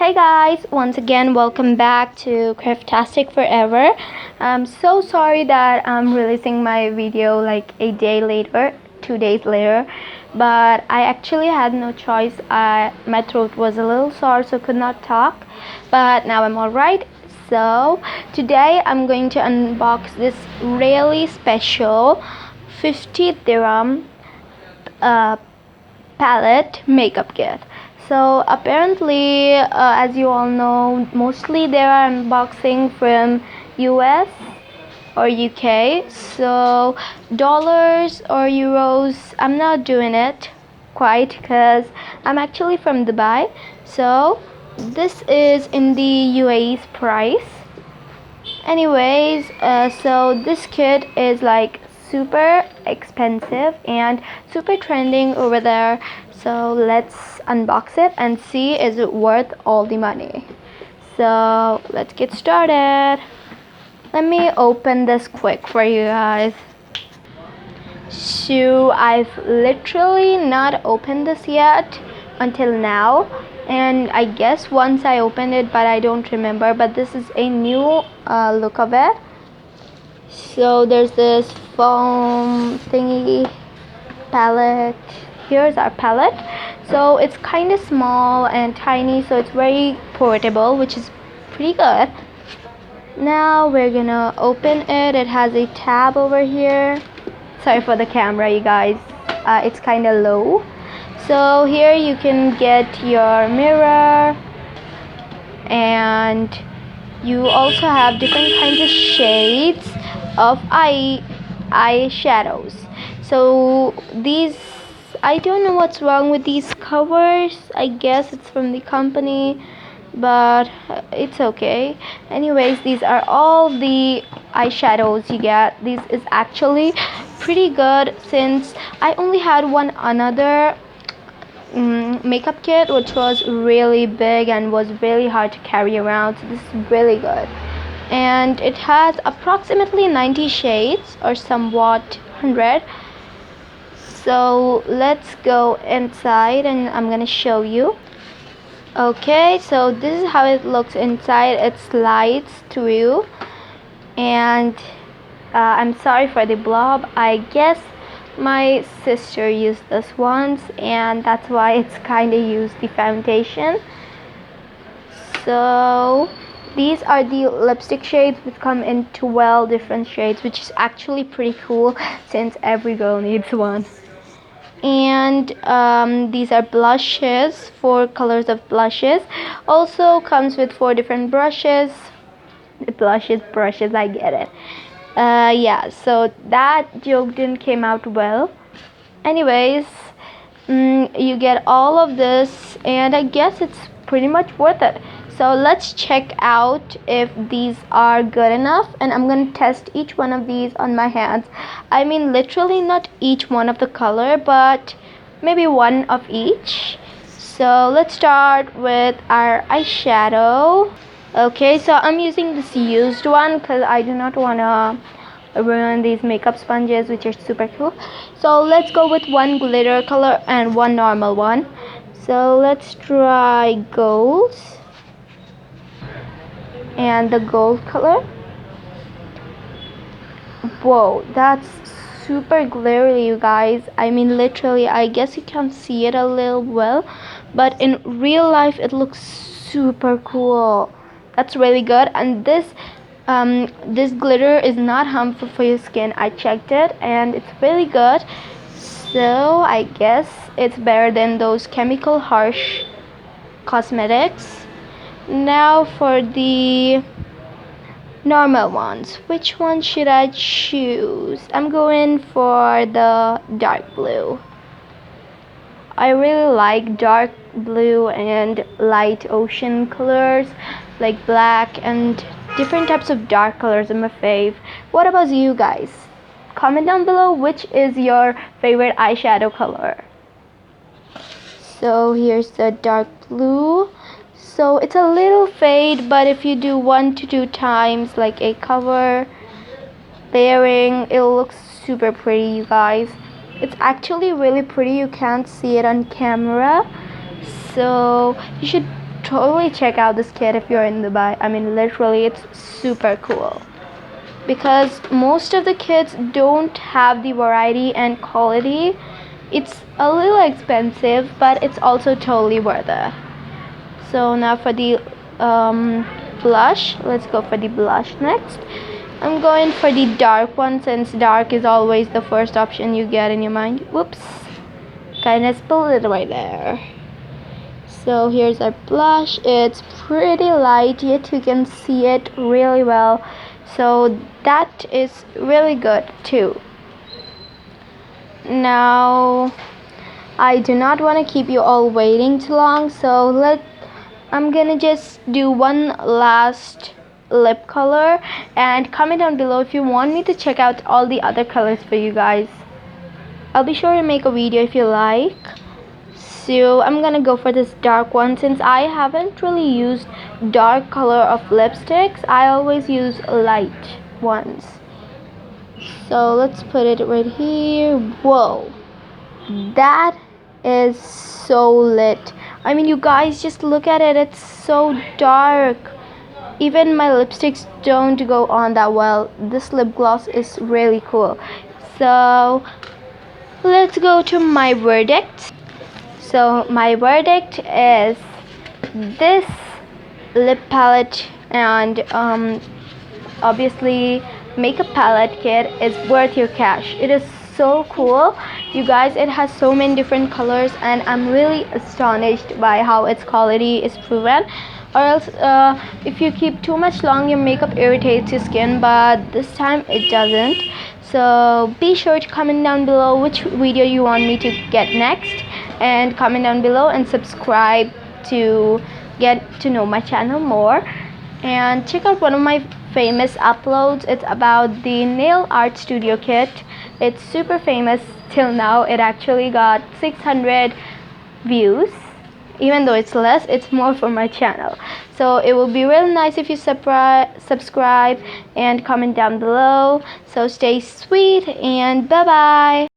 Hey guys, once again welcome back to Craftastic Forever. I'm so sorry that I'm releasing my video like a day later, 2 days later, but I actually had no choice. My throat was a little sore, so could not talk, but now I'm alright. So today I'm going to unbox this really special 50 dirham palette makeup kit. So apparently, as you all know, mostly they are unboxing from US or UK. So dollars or euros, I'm not doing it quite because I'm actually from Dubai. So this is in the UAE's price. Anyways, so this kit is like super expensive and super trending over there, so let's unbox it and see is it worth all the money. So let's get started. Let me open this quick for you guys. So I've literally not opened this yet until now, and I guess once I opened it, but I don't remember. But this is a new look of it. So there's this foam thingy palette. Here's our palette. So it's kind of small and tiny, so it's very portable, which is pretty good. Now we're gonna open it. It has a tab over here. Sorry for the camera, you guys, it's kind of low. So here you can get your mirror, and you also have different kinds of shades of eyeshadows. So these, I don't know what's wrong with these covers. I guess it's from the company, but it's okay. Anyways, these are all the eyeshadows you get. This is actually pretty good since I only had one another makeup kit which was really big and was really hard to carry around, so this is really good. And it has approximately 90 shades or somewhat 100. So let's go inside and I'm gonna show you. Okay, so this is how it looks inside. It slides through, and I'm sorry for the blob. I guess my sister used this once, and that's why it's kind of used the foundation. So these are the lipstick shades, which come in 12 different shades, which is actually pretty cool since every girl needs one. And these are blushes, 4 colors of blushes. Also comes with 4 different brushes. Brushes, I get it. Yeah, so that joke didn't came out well. Anyways, you get all of this, and I guess it's pretty much worth it. So let's check out if these are good enough, and I'm gonna test each one of these on my hands. I mean, literally not each one of the color, but maybe one of each. So let's start with our eyeshadow. Okay, so I'm using this used one because I do not want to ruin these makeup sponges, which are super cool. So let's go with one glitter color and one normal one. So let's try gold and the gold color. Whoa, that's super glary, you guys. I mean, literally, I guess you can see it a little well, but in real life it looks super cool. That's really good. And this glitter is not harmful for your skin. I checked it and it's really good. So I guess it's better than those chemical harsh cosmetics. Now for the normal ones, which one should I choose? I'm going for the dark blue. I really like dark blue and light ocean colors like black, and different types of dark colors are my fave. What about you guys? Comment down below which is your favorite eyeshadow color. So here's the dark blue. So it's a little fade, but if you do 1 to 2 times like a cover layering, it'll look super pretty, you guys. It's actually really pretty. You can't see it on camera, so you should totally check out this kit if you're in Dubai. I mean, literally, it's super cool because most of the kits don't have the variety and quality. It's a little expensive, but it's also totally worth it. So now for the blush, let's go for the blush next. I'm going for the dark one since dark is always the first option you get in your mind. Whoops, kind of spilled it right there. So here's our blush. It's pretty light, yet you can see it really well. So that is really good too. Now, I do not want to keep you all waiting too long, so I'm gonna just do one last lip color, and comment down below if you want me to check out all the other colors for you guys. I'll be sure to make a video if you like. So I'm gonna go for this dark one since I haven't really used dark color of lipsticks. I always use light ones. So let's put it right here. Whoa, that is so lit. I mean, you guys just look at it, it's so dark. Even my lipsticks don't go on that well. This lip gloss is really cool. So let's go to my verdict. So my verdict is this lip palette and obviously makeup palette kit is worth your cash. It is so cool, you guys. It has so many different colors and I'm really astonished by how its quality is proven. Or else if you keep too much long, your makeup irritates your skin, but this time it doesn't. So be sure to comment down below which video you want me to get next, and comment down below and subscribe to get to know my channel more. And check out one of my famous uploads. It's about the nail art studio kit. It's super famous till now. It actually got 600 views. Even though it's less, it's more for my channel. So it will be really nice if you subscribe and comment down below. So stay sweet and bye bye.